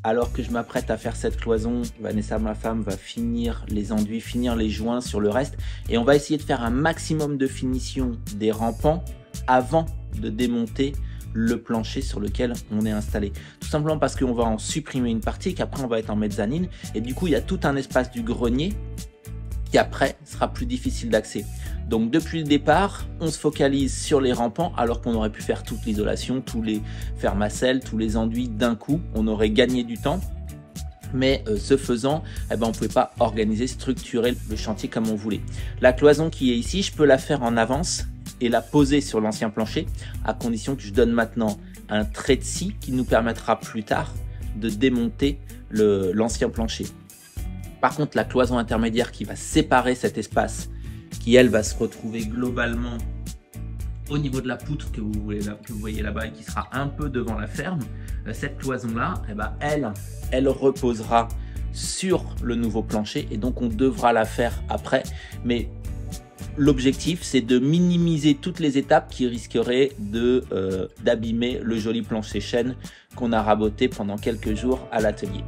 alors que je m'apprête à faire cette cloison, Vanessa, ma femme, va finir les enduits, finir les joints sur le reste. Et on va essayer de faire un maximum de finition des rampants avant de démonter le plancher sur lequel on est installé. Tout simplement parce qu'on va en supprimer une partie, qu'après on va être en mezzanine. Et du coup, il y a tout un espace du grenier qui après sera plus difficile d'accès. Donc depuis le départ, on se focalise sur les rampants alors qu'on aurait pu faire toute l'isolation, tous les fermacelles, tous les enduits d'un coup. On aurait gagné du temps. Mais ce faisant, on ne pouvait pas organiser, structurer le chantier comme on voulait. La cloison qui est ici, je peux la faire en avance et la poser sur l'ancien plancher, à condition que je donne maintenant un trait de scie qui nous permettra plus tard de démonter l'ancien plancher. Par contre, la cloison intermédiaire qui va séparer cet espace, qui elle va se retrouver globalement au niveau de la poutre que vous voyez là-bas et qui sera un peu devant la ferme, cette cloison-là, elle reposera sur le nouveau plancher et donc on devra la faire après. Mais l'objectif, c'est de minimiser toutes les étapes qui risqueraient d'abîmer le joli plancher chêne qu'on a raboté pendant quelques jours à l'atelier.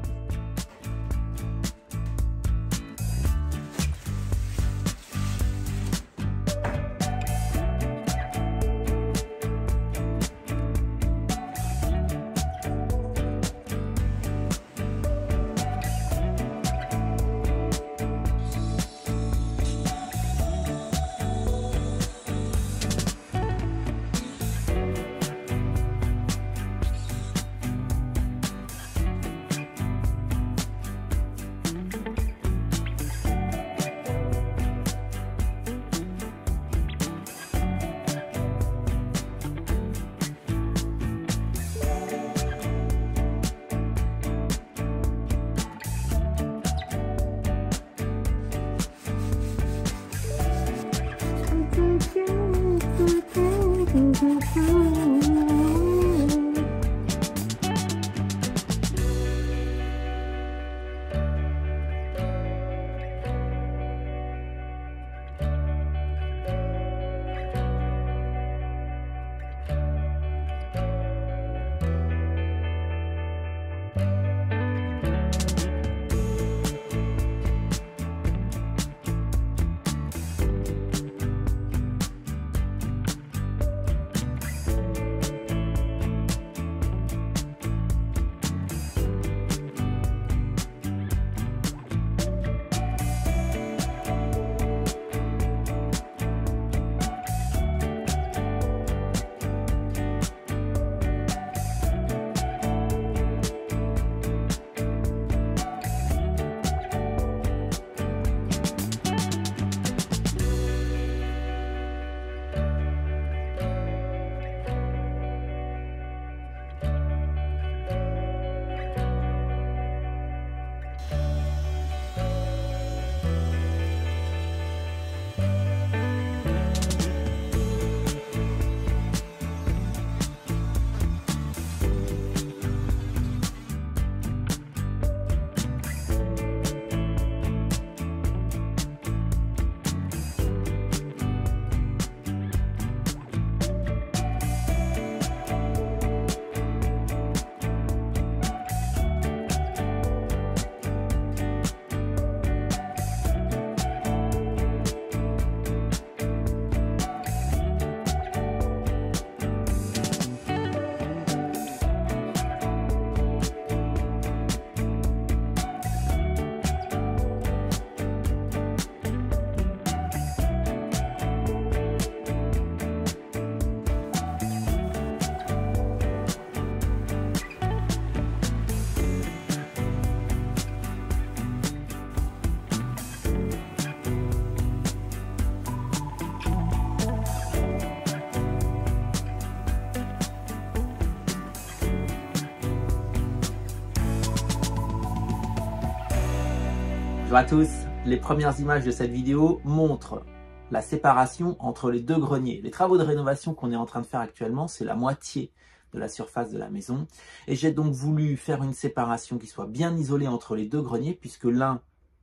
Bonjour à tous, les premières images de cette vidéo montrent la séparation entre les deux greniers. Les travaux de rénovation qu'on est en train de faire actuellement, c'est la moitié de la surface de la maison. Et j'ai donc voulu faire une séparation qui soit bien isolée entre les deux greniers, puisque l'un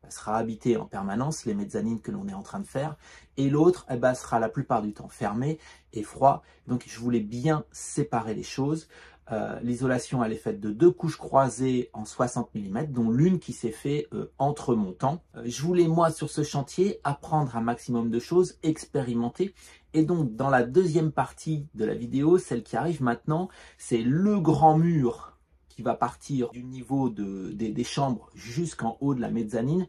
sera habité en permanence, les mezzanines que l'on est en train de faire, et l'autre sera la plupart du temps fermé et froid. Donc je voulais bien séparer les choses. L'isolation, elle est faite de 2 couches croisées en 60 mm, dont l'une qui s'est fait entre montants. Je voulais, moi, sur ce chantier, apprendre un maximum de choses, expérimenter. Et donc, dans la deuxième partie de la vidéo, celle qui arrive maintenant, c'est le grand mur qui va partir du niveau des chambres jusqu'en haut de la mezzanine.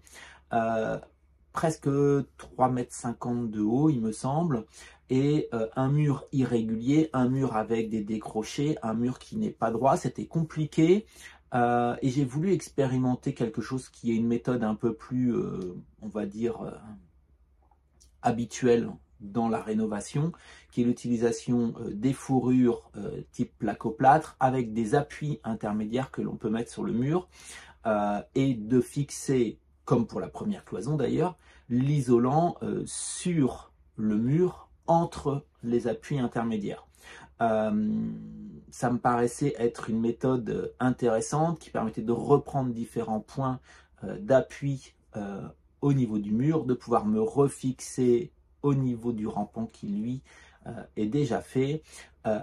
Presque 3,50 m de haut, il me semble, et un mur irrégulier, un mur avec des décrochés, un mur qui n'est pas droit. C'était compliqué et j'ai voulu expérimenter quelque chose qui est une méthode un peu plus, on va dire, habituelle dans la rénovation, qui est l'utilisation des fourrures type placo-plâtre avec des appuis intermédiaires que l'on peut mettre sur le mur et de fixer, comme pour la première cloison d'ailleurs, l'isolant sur le mur entre les appuis intermédiaires. Ça me paraissait être une méthode intéressante qui permettait de reprendre différents points d'appui au niveau du mur, de pouvoir me refixer au niveau du rampant qui lui est déjà fait,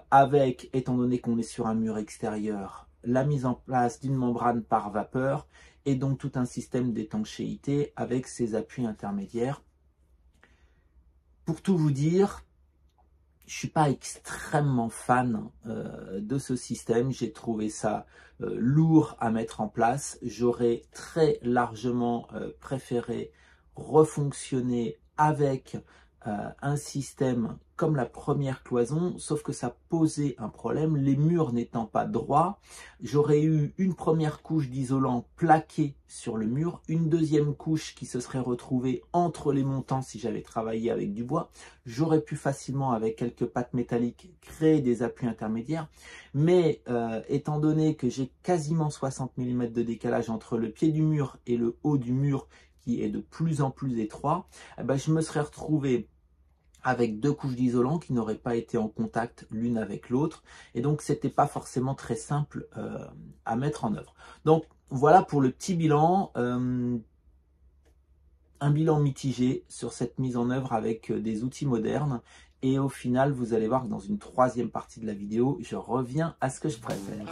avec, étant donné qu'on est sur un mur extérieur, la mise en place d'une membrane par vapeur et donc tout un système d'étanchéité avec ses appuis intermédiaires. Pour tout vous dire, je ne suis pas extrêmement fan de ce système. J'ai trouvé ça lourd à mettre en place. J'aurais très largement préféré refonctionner avec un système comme la première cloison, sauf que ça posait un problème, les murs n'étant pas droits. J'aurais eu une première couche d'isolant plaquée sur le mur, une deuxième couche qui se serait retrouvée entre les montants si j'avais travaillé avec du bois. J'aurais pu facilement, avec quelques pattes métalliques, créer des appuis intermédiaires, mais étant donné que j'ai quasiment 60 mm de décalage entre le pied du mur et le haut du mur, qui est de plus en plus étroit, eh ben, je me serais retrouvé avec 2 couches d'isolant qui n'auraient pas été en contact l'une avec l'autre. Et donc, c'était pas forcément très simple à mettre en œuvre. Donc, voilà pour le petit bilan. Un bilan mitigé sur cette mise en œuvre avec des outils modernes. Et au final, vous allez voir que dans une troisième partie de la vidéo, je reviens à ce que je préfère.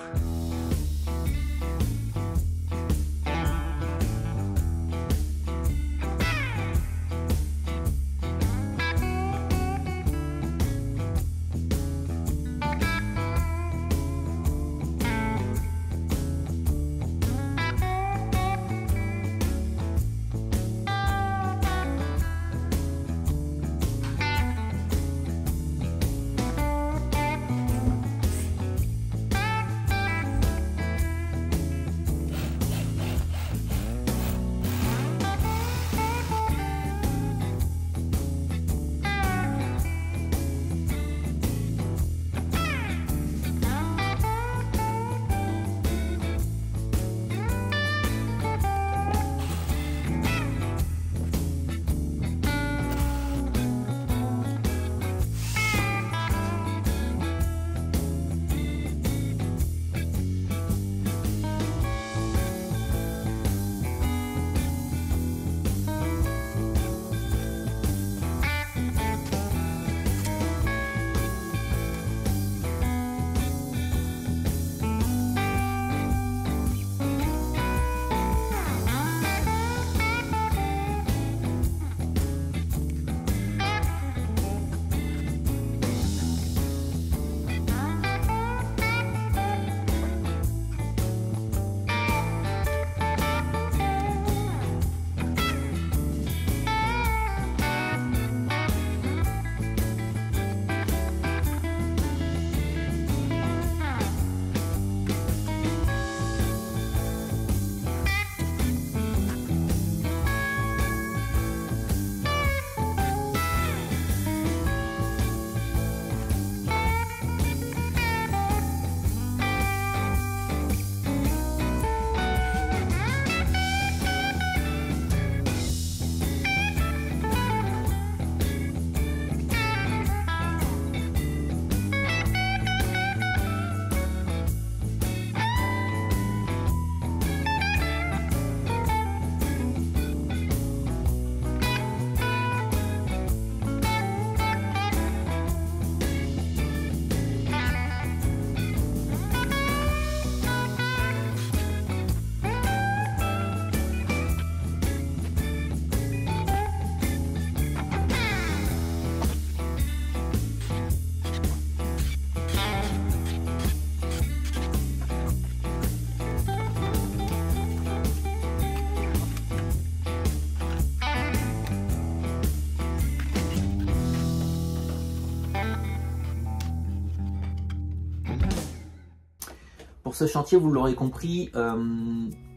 Pour ce chantier, vous l'aurez compris,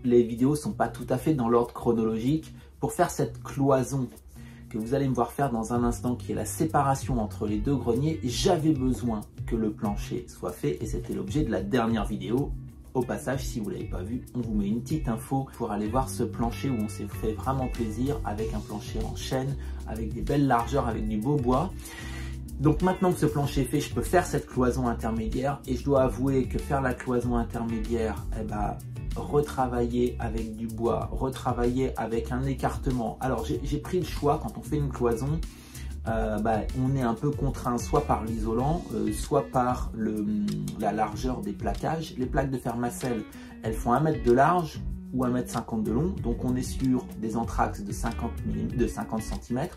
les vidéos sont pas tout à fait dans l'ordre chronologique. Pour faire cette cloison que vous allez me voir faire dans un instant, qui est la séparation entre les deux greniers, j'avais besoin que le plancher soit fait et c'était l'objet de la dernière vidéo. Au passage, si vous ne l'avez pas vu, on vous met une petite info pour aller voir ce plancher où on s'est fait vraiment plaisir avec un plancher en chêne, avec des belles largeurs, avec du beau bois. Donc maintenant que ce plancher est fait, je peux faire cette cloison intermédiaire et je dois avouer que faire la cloison intermédiaire, retravailler avec du bois, retravailler avec un écartement. Alors j'ai pris le choix, quand on fait une cloison, on est un peu contraint soit par l'isolant, soit par la largeur des plaquages. Les plaques de Fermacell, elles font 1 mètre de large ou 1,50 m de long, donc on est sur des anthrax de 50 cm,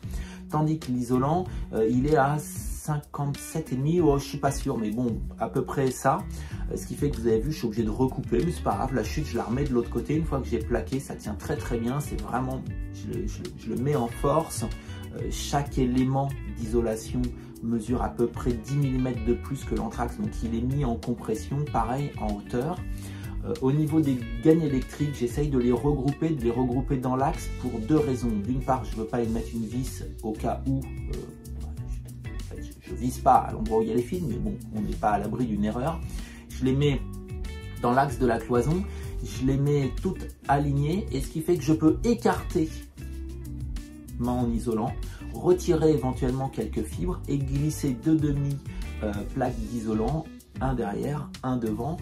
tandis que l'isolant, il est à 57,5, je suis pas sûr, mais bon, à peu près ça. Ce qui fait que vous avez vu, je suis obligé de recouper, mais c'est pas grave, la chute, je la remets de l'autre côté. Une fois que j'ai plaqué, ça tient très très bien, c'est vraiment, je le mets en force. Chaque élément d'isolation mesure à peu près 10 mm de plus que l'anthrax, donc il est mis en compression, pareil en hauteur. Au niveau des gaines électriques, j'essaye de les regrouper dans l'axe pour 2 raisons. D'une part, je ne veux pas y mettre une vis au cas où, je ne vise pas à l'endroit où il y a les fils, mais bon, on n'est pas à l'abri d'une erreur. Je les mets dans l'axe de la cloison, je les mets toutes alignées, et ce qui fait que je peux écarter en isolant, retirer éventuellement quelques fibres et glisser 2 demi-plaques d'isolant, un derrière, un devant.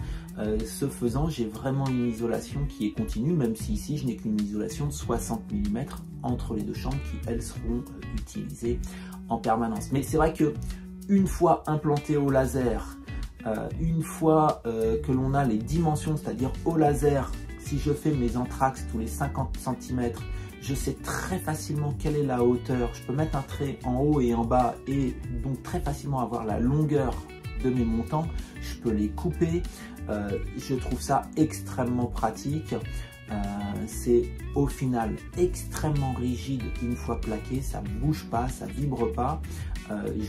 Ce faisant, j'ai vraiment une isolation qui est continue, même si ici je n'ai qu'une isolation de 60 mm entre les deux chambres qui, elles, seront utilisées en permanence. Mais c'est vrai que une fois implanté au laser, une fois que l'on a les dimensions, c'est-à-dire au laser, si je fais mes anthrax tous les 50 cm, je sais très facilement quelle est la hauteur. Je peux mettre un trait en haut et en bas et donc très facilement avoir la longueur de mes montants. Je peux les couper. Je trouve ça extrêmement pratique. C'est au final extrêmement rigide une fois plaqué. Ça ne bouge pas, ça ne vibre pas.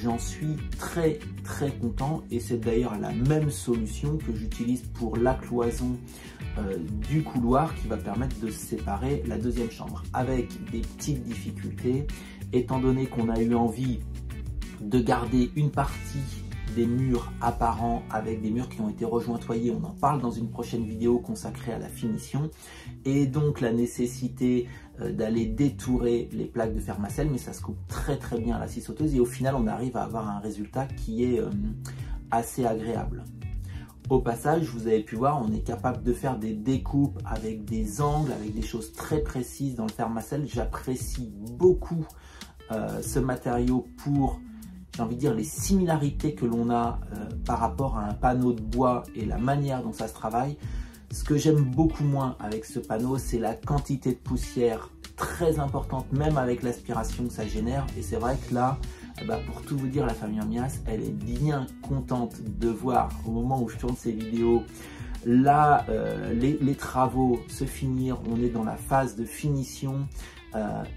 J'en suis très très content et c'est d'ailleurs la même solution que j'utilise pour la cloison du couloir qui va permettre de séparer la deuxième chambre, avec des petites difficultés étant donné qu'on a eu envie de garder une partie des murs apparents avec des murs qui ont été rejointoyés. On en parle dans une prochaine vidéo consacrée à la finition, et donc la nécessité d'aller détourer les plaques de Fermacell, mais ça se coupe très très bien à la scie sauteuse et au final on arrive à avoir un résultat qui est assez agréable. Au passage, vous avez pu voir, on est capable de faire des découpes avec des angles, avec des choses très précises dans le Fermacell. J'apprécie beaucoup ce matériau pour, j'ai envie de dire, les similarités que l'on a par rapport à un panneau de bois et la manière dont ça se travaille. Ce que j'aime beaucoup moins avec ce panneau, c'est la quantité de poussière très importante, même avec l'aspiration que ça génère. Et c'est vrai que là, pour tout vous dire, la famille Mias, elle est bien contente de voir, au moment où je tourne ces vidéos, là, les travaux se finir. On est dans la phase de finition.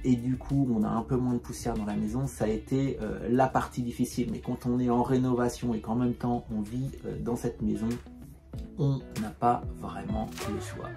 Et du coup on a un peu moins de poussière dans la maison. Ça a été la partie difficile, mais quand on est en rénovation et qu'en même temps on vit dans cette maison, on n'a pas vraiment le choix.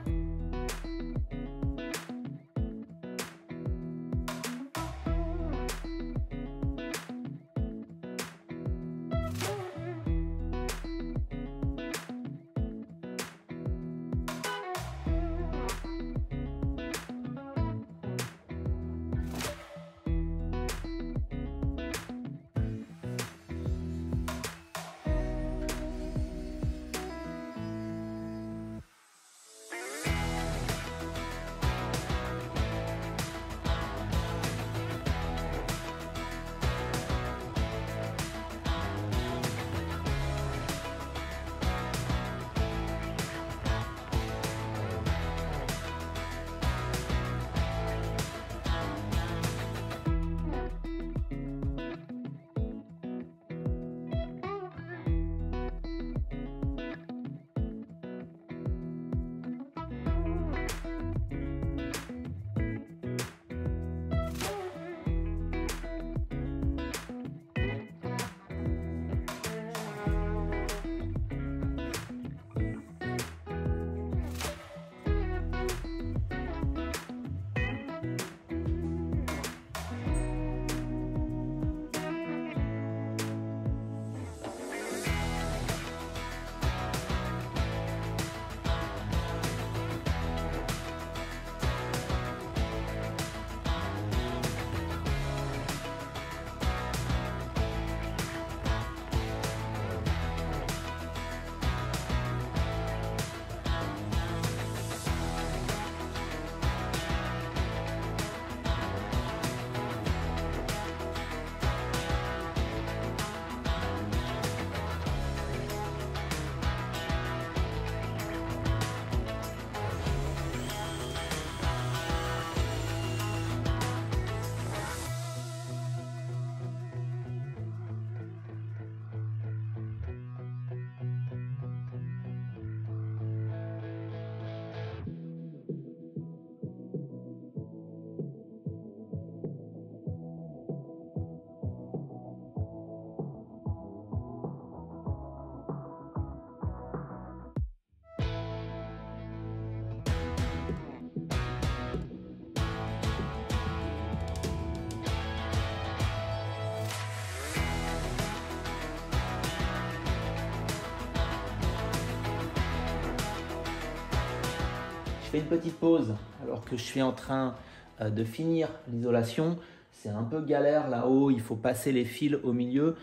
fais une petite pause alors que je suis en train de finir l'isolation. C'est un peu galère là-haut, il faut passer les fils au milieu.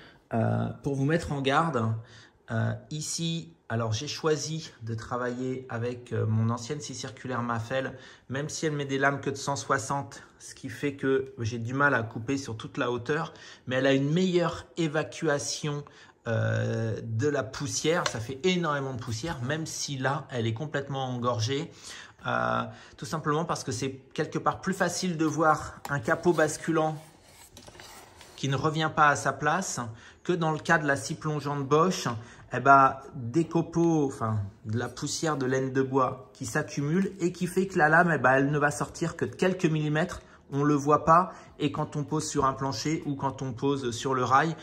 Pour vous mettre en garde, ici, alors j'ai choisi de travailler avec mon ancienne scie circulaire Mafel, même si elle met des lames que de 160, ce qui fait que j'ai du mal à couper sur toute la hauteur, mais elle a une meilleure évacuation de la poussière. Ça fait énormément de poussière, même si là, elle est complètement engorgée. Tout simplement parce que c'est quelque part plus facile de voir un capot basculant qui ne revient pas à sa place que dans le cas de la scie plongeante Bosch. Eh ben, des copeaux, enfin de la poussière de laine de bois qui s'accumule et qui fait que la lame, eh ben, elle ne va sortir que de quelques millimètres. On ne le voit pas, et quand on pose sur un plancher ou quand on pose sur le rail,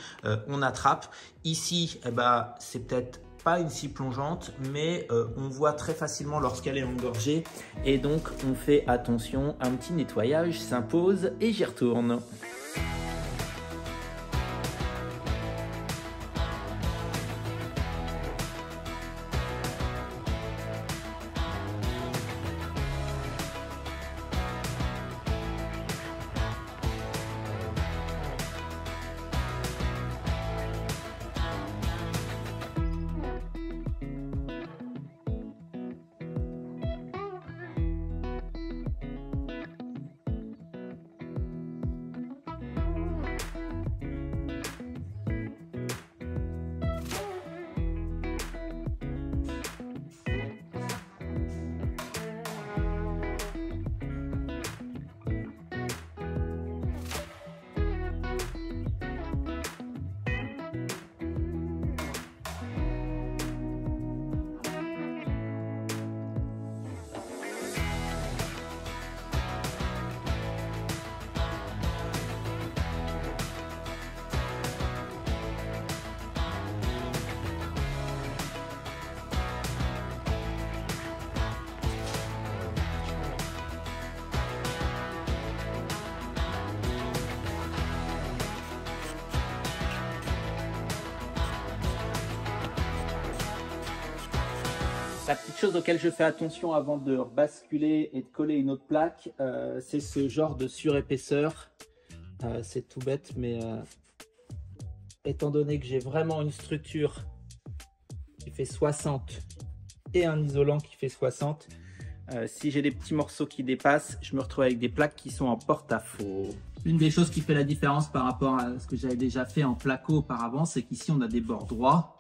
on attrape. Ici, eh ben, c'est peut-être pas une scie plongeante, mais on voit très facilement lorsqu'elle est engorgée, et donc on fait attention. Un petit nettoyage s'impose et j'y retourne. La petite chose auquel je fais attention avant de basculer et de coller une autre plaque, c'est ce genre de surépaisseur. C'est tout bête, mais étant donné que j'ai vraiment une structure qui fait 60 et un isolant qui fait 60, si j'ai des petits morceaux qui dépassent, je me retrouve avec des plaques qui sont en porte-à-faux. Une des choses qui fait la différence par rapport à ce que j'avais déjà fait en placo auparavant, c'est qu'ici on a des bords droits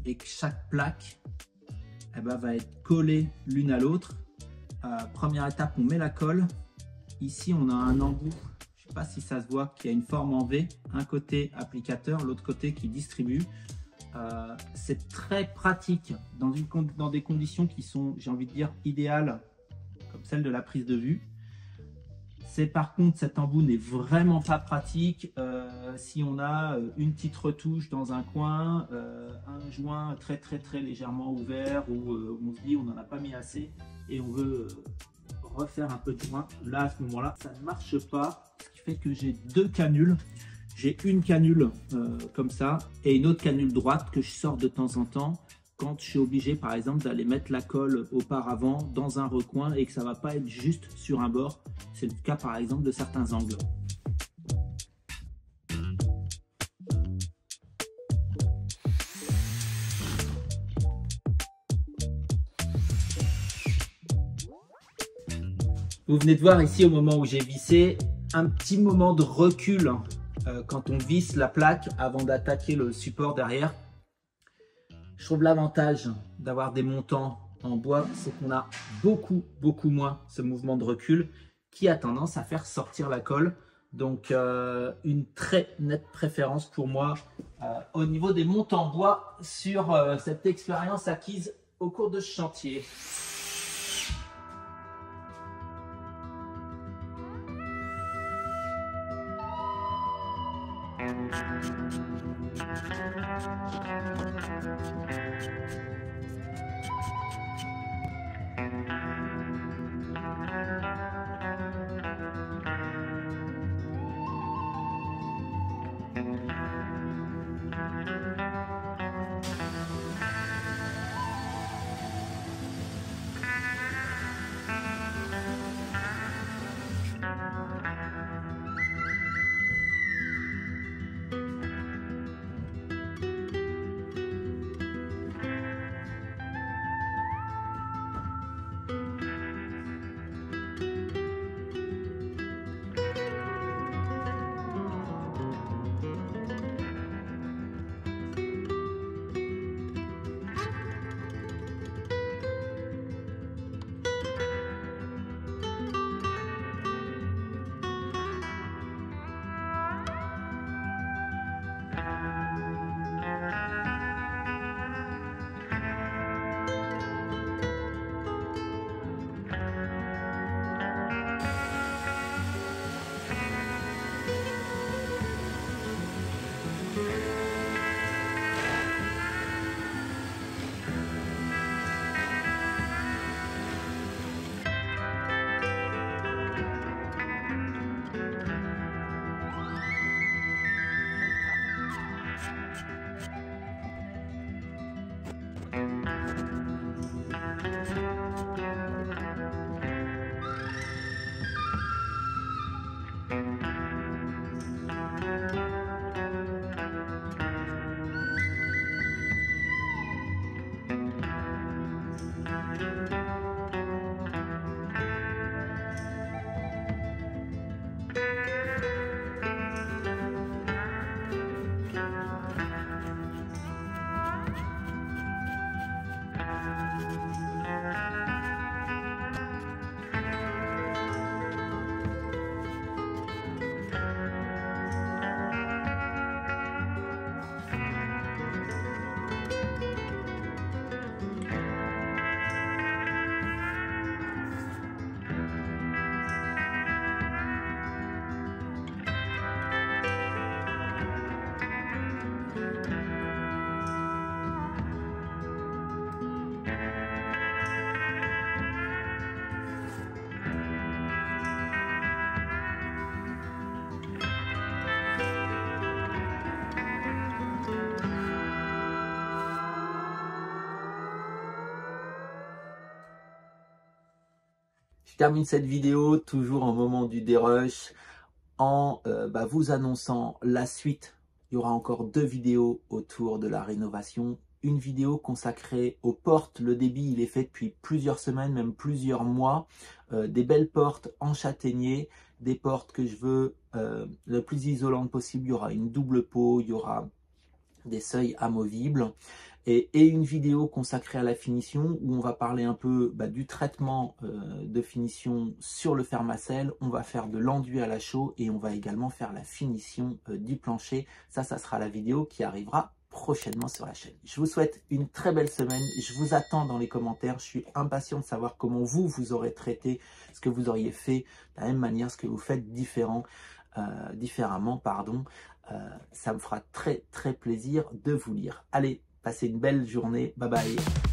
et que chaque plaque va être collée l'une à l'autre. Première étape, on met la colle. Ici, on a un embout, je ne sais pas si ça se voit, qui a une forme en V. Un côté applicateur, l'autre côté qui distribue. C'est très pratique dans des conditions qui sont, j'ai envie de dire, idéales, comme celle de la prise de vue. Par contre, cet embout n'est vraiment pas pratique si on a une petite retouche dans un coin, un joint très légèrement ouvert, où on se dit on n'en a pas mis assez et on veut refaire un peu de joint. Là, à ce moment-là, ça ne marche pas, ce qui fait que j'ai deux canules. J'ai une canule comme ça et une autre canule droite que je sors de temps en temps quand je suis obligé, par exemple, d'aller mettre la colle auparavant dans un recoin et que ça ne va pas être juste sur un bord. C'est le cas, par exemple, de certains angles. Vous venez de voir ici, au moment où j'ai vissé, un petit moment de recul quand on visse la plaque avant d'attaquer le support derrière. Je trouve l'avantage d'avoir des montants en bois, c'est qu'on a beaucoup moins ce mouvement de recul qui a tendance à faire sortir la colle. Donc une très nette préférence pour moi au niveau des montants bois sur cette expérience acquise au cours de ce chantier. termine cette vidéo toujours au moment du dérush en vous annonçant la suite. Il y aura encore 2 vidéos autour de la rénovation. Une vidéo consacrée aux portes. Le débit, il est fait depuis plusieurs semaines, même plusieurs mois. Des belles portes en châtaignier, des portes que je veux le plus isolantes possible. Il y aura une double peau, il y aura des seuils amovibles. Et une vidéo consacrée à la finition où on va parler un peu du traitement de finition sur le Fermacell. On va faire de l'enduit à la chaux et on va également faire la finition du plancher. Ça sera la vidéo qui arrivera prochainement sur la chaîne. Je vous souhaite une très belle semaine. Je vous attends dans les commentaires. Je suis impatient de savoir comment vous aurez traité, ce que vous auriez fait de la même manière, ce que vous faites différemment. Ça me fera très plaisir de vous lire. Allez, passez une belle journée. Bye bye.